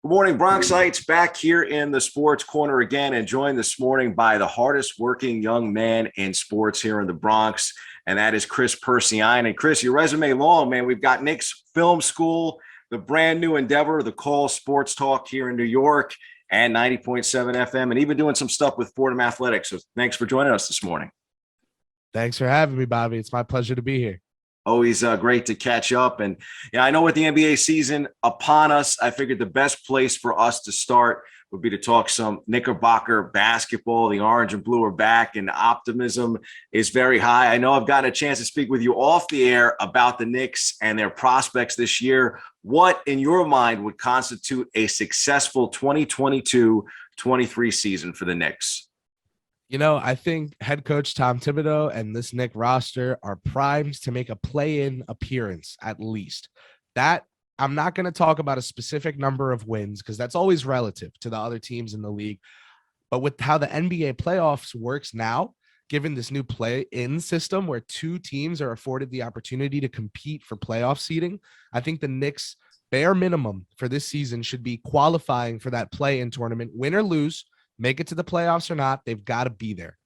Good morning, Bronxites. Back here in the Sports Corner again, and joined this morning by the hardest working young man in sports here in the Bronx, and that is Kris Pursiani. And Kris, your resume long, man. We've got Knicks Film School, the brand new endeavor, the Call Sports Talk here in New York, and 90.7 FM, and even doing some stuff with Fordham Athletics. So thanks for joining us this morning. Thanks for having me, Bobby. It's my pleasure to be here. Always great to catch up. And yeah, I know with the NBA season upon us, I figured the best place for us to start would be to talk some Knickerbocker basketball. The orange and blue are back and optimism is very high. I know I've gotten a chance to speak with you off the air about the Knicks and their prospects this year. What, in your mind, would constitute a successful 2022-23 season for the Knicks? You know, I think head coach Tom Thibodeau and this Knick roster are primed to make a play-in appearance at least. That I'm not going to talk about a specific number of wins because that's always relative to the other teams in the league. But with how the NBA playoffs works now, given this new play-in system where two teams are afforded the opportunity to compete for playoff seeding, I think the Knicks bare minimum for this season should be qualifying for that play-in tournament, win or lose. Make it to the playoffs or not, they've got to be there.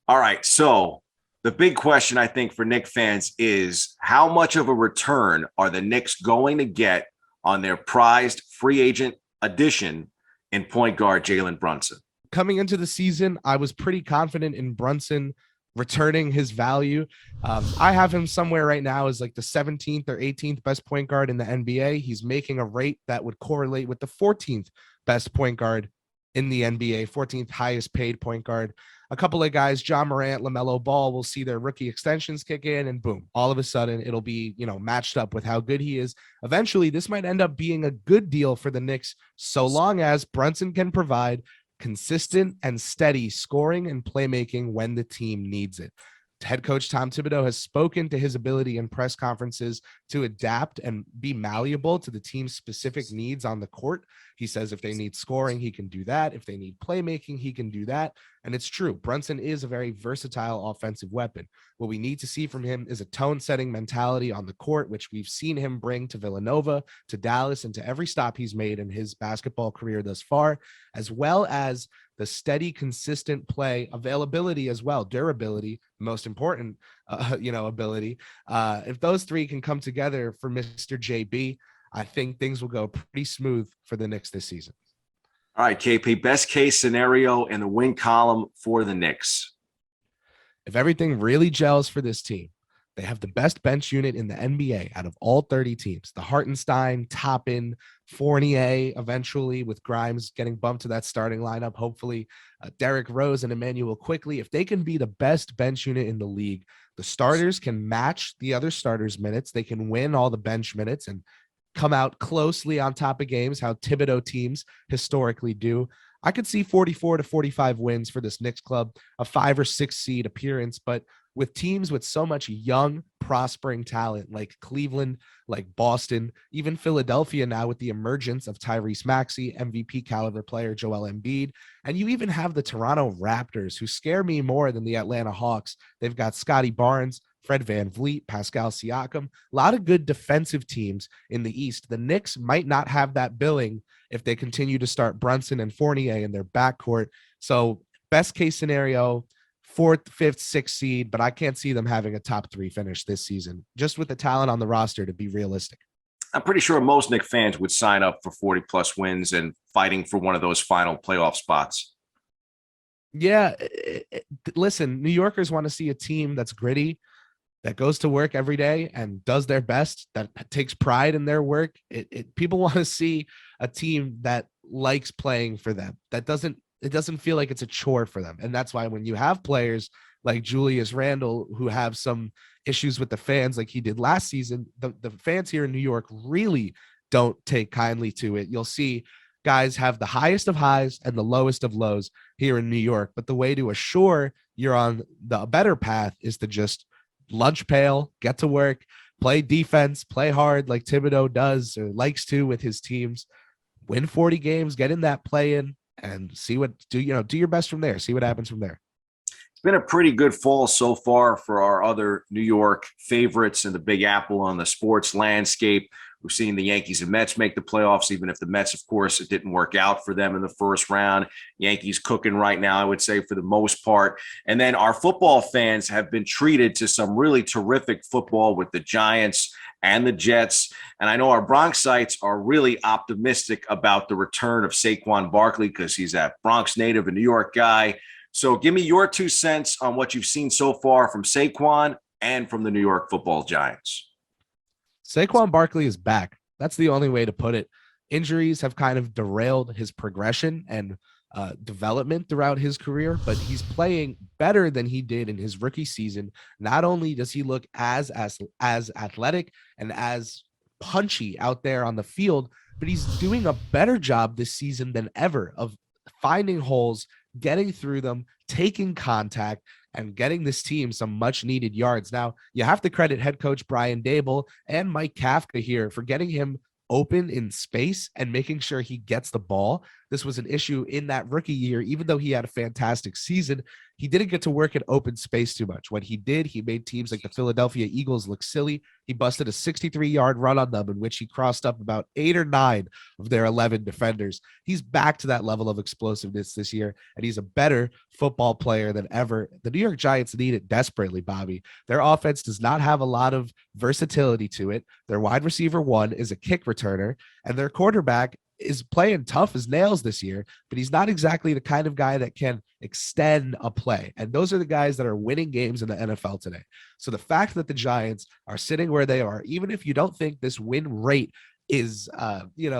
All right. So the big question, I think, for Knicks fans is how much of a return are the Knicks going to get on their prized free agent addition in point guard Jalen Brunson? Coming into the season, I was pretty confident in Brunson returning his value. I have him somewhere right now as like the 17th or 18th best point guard in the NBA. He's making a rate that would correlate with the 14th best point guard in the NBA, 14th highest paid point guard. A couple of guys, John Morant, LaMelo Ball, will see their rookie extensions kick in, and boom, all of a sudden it'll be, matched up with how good he is. Eventually, this might end up being a good deal for the Knicks, so long as Brunson can provide consistent and steady scoring and playmaking when the team needs it. Head coach Tom Thibodeau has spoken to his ability in press conferences to adapt and be malleable to the team's specific needs on the court. He says if they need scoring, he can do that. If they need playmaking, he can do that. And it's true. Brunson is a very versatile offensive weapon. What we need to see from him is a tone-setting mentality on the court, which we've seen him bring to Villanova, to Dallas, and to every stop he's made in his basketball career thus far, as well as the steady, consistent play, availability as well, durability, most important, ability. If those three can come together for Mr. JB, I think things will go pretty smooth for the Knicks this season. All right, KP, best case scenario in the win column for the Knicks. If everything really gels for this team, they have the best bench unit in the NBA out of all 30 teams. The Hartenstein, Toppin, Fournier, eventually with Grimes getting bumped to that starting lineup, hopefully Derrick Rose and Emmanuel Quickly. If they can be the best bench unit in the league, the starters can match the other starters' minutes. They can win all the bench minutes and come out closely on top of games, how Thibodeau teams historically do. I could see 44 to 45 wins for this Knicks club, a 5 or 6 seed appearance, but with teams with so much young, prospering talent like Cleveland, like Boston, even Philadelphia now with the emergence of Tyrese Maxey, MVP caliber player Joel Embiid, and you even have the Toronto Raptors, who scare me more than the Atlanta Hawks. They've got Scotty Barnes, Fred VanVleet, Pascal Siakam, a lot of good defensive teams in the East. The Knicks might not have that billing if they continue to start Brunson and Fournier in their backcourt. So best case scenario, 4th, 5th, 6th seed, but I can't see them having a top 3 finish this season, just with the talent on the roster to be realistic. I'm pretty sure most Knicks fans would sign up for 40-plus wins and fighting for one of those final playoff spots. Yeah, listen, New Yorkers want to see a team that's gritty, that goes to work every day and does their best, that takes pride in their work. People want to see a team that likes playing for them, that doesn't feel like it's a chore for them. And that's why when you have players like Julius Randle who have some issues with the fans like he did last season, the fans here in New York really don't take kindly to it. You'll see guys have the highest of highs and the lowest of lows here in New York. But the way to assure you're on the better path is to just lunch pail, get to work, play defense, play hard like Thibodeau does or likes to with his teams, win 40 games, get in that play-in, and see what do your best from there. See what happens from there. been a pretty good fall so far for our other New York favorites in the Big Apple on the sports landscape. We've seen the Yankees and Mets make the playoffs, even if the Mets, of course, it didn't work out for them in the first round. Yankees cooking right now, I would say, for the most part. And then our football fans have been treated to some really terrific football with the Giants and the Jets. And I know our Bronxites are really optimistic about the return of Saquon Barkley because he's a Bronx native, a New York guy. So give me your 2 cents on what you've seen so far from Saquon and from the New York Football Giants. Saquon Barkley is back. That's the only way to put it. Injuries have kind of derailed his progression and development throughout his career, but he's playing better than he did in his rookie season. Not only does he look as athletic and as punchy out there on the field, but he's doing a better job this season than ever of finding holes, getting through them, taking contact, and getting this team some much needed yards. Now, you have to credit head coach Brian Dable and Mike Kafka here for getting him open in space and making sure he gets the ball. This was an issue in that rookie year. Even though he had a fantastic season, he didn't get to work in open space too much. When he did, he made teams like the Philadelphia Eagles look silly. He busted a 63-yard run on them in which he crossed up about 8 or 9 of their 11 defenders. He's back to that level of explosiveness this year, and he's a better football player than ever. The New York Giants need it desperately, Bobby. Their offense does not have a lot of versatility to it. Their wide receiver one is a kick returner, and their quarterback is playing tough as nails this year, but he's not exactly the kind of guy that can extend a play. And those are the guys that are winning games in the NFL today. So the fact that the Giants are sitting where they are, even if you don't think this win rate is,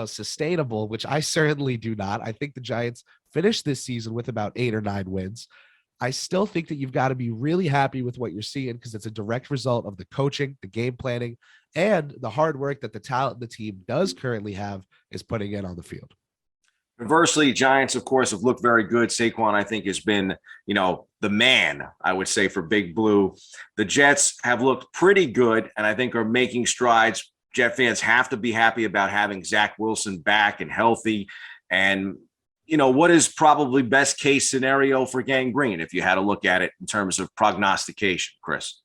sustainable, which I certainly do not. I think the Giants finished this season with about 8 or 9 wins. I still think that you've got to be really happy with what you're seeing because it's a direct result of the coaching, the game planning, and the hard work that the talent the team does currently have is putting in on the field. Conversely, Giants, of course, have looked very good. Saquon, I think, has been, the man, I would say, for Big Blue. The Jets have looked pretty good and I think are making strides. Jet fans have to be happy about having Zach Wilson back and healthy. And what is probably best case scenario for Gang Green if you had to look at it in terms of prognostication, Kris?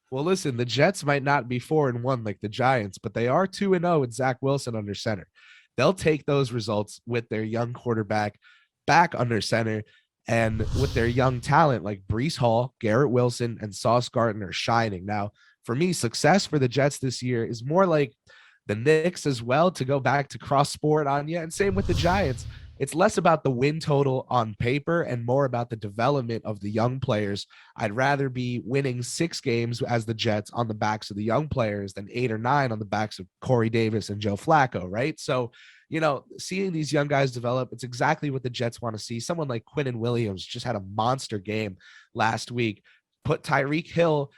Well, listen, the Jets might not be 4-1 like the Giants, but they are 2-0 with Zach Wilson under center. They'll take those results with their young quarterback back under center and with their young talent like Breece Hall, Garrett Wilson, and Sauce Gardner shining. Now, for me, success for the Jets this year is more like the Knicks as well, to go back to cross sport on you, and same with the Giants. It's less about the win total on paper and more about the development of the young players. I'd rather be winning 6 games as the Jets on the backs of the young players than 8 or 9 on the backs of Corey Davis and Joe Flacco, right? So, seeing these young guys develop, it's exactly what the Jets want to see. Someone like Quinnen Williams just had a monster game last week, put Tyreek Hill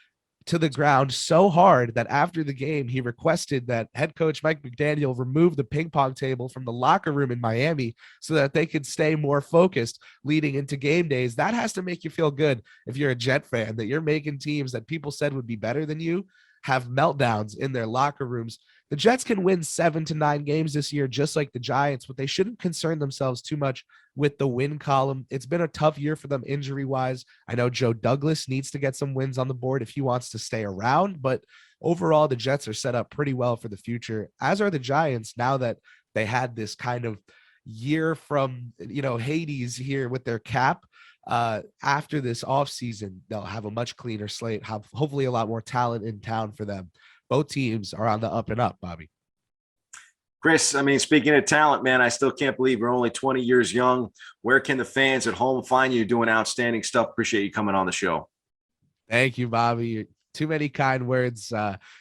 to the ground so hard that after the game, he requested that head coach Mike McDaniel remove the ping pong table from the locker room in Miami so that they could stay more focused leading into game days. That has to make you feel good if you're a Jet fan, that you're making teams that people said would be better than you have meltdowns in their locker rooms. The Jets can win 7 to 9 games this year, just like the Giants, but they shouldn't concern themselves too much with the win column. It's been a tough year for them injury-wise. I know Joe Douglas needs to get some wins on the board if he wants to stay around, but overall, the Jets are set up pretty well for the future, as are the Giants, now that they had this kind of year from, Hades here with their cap. After this offseason, they'll have a much cleaner slate, have hopefully a lot more talent in town for them. Both teams are on the up and up, Bobby. Kris, speaking of talent, man, I still can't believe you're only 20 years young. Where can the fans at home find you? You're doing outstanding stuff. Appreciate you coming on the show. Thank you, Bobby. Too many kind words.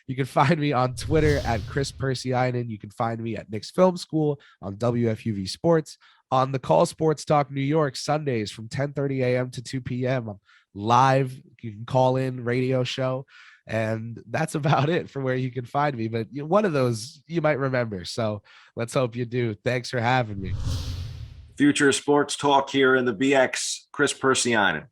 You can find me on Twitter at Kris Pursianien. You can find me at Knicks Film School on WFUV Sports. On the Call Sports Talk New York Sundays from 10:30 a.m. to 2 p.m. I'm live. You can call in radio show. And that's about it for where you can find me. But one of those you might remember. So let's hope you do. Thanks for having me. Future sports talk here in the BX. Kris Pursiani.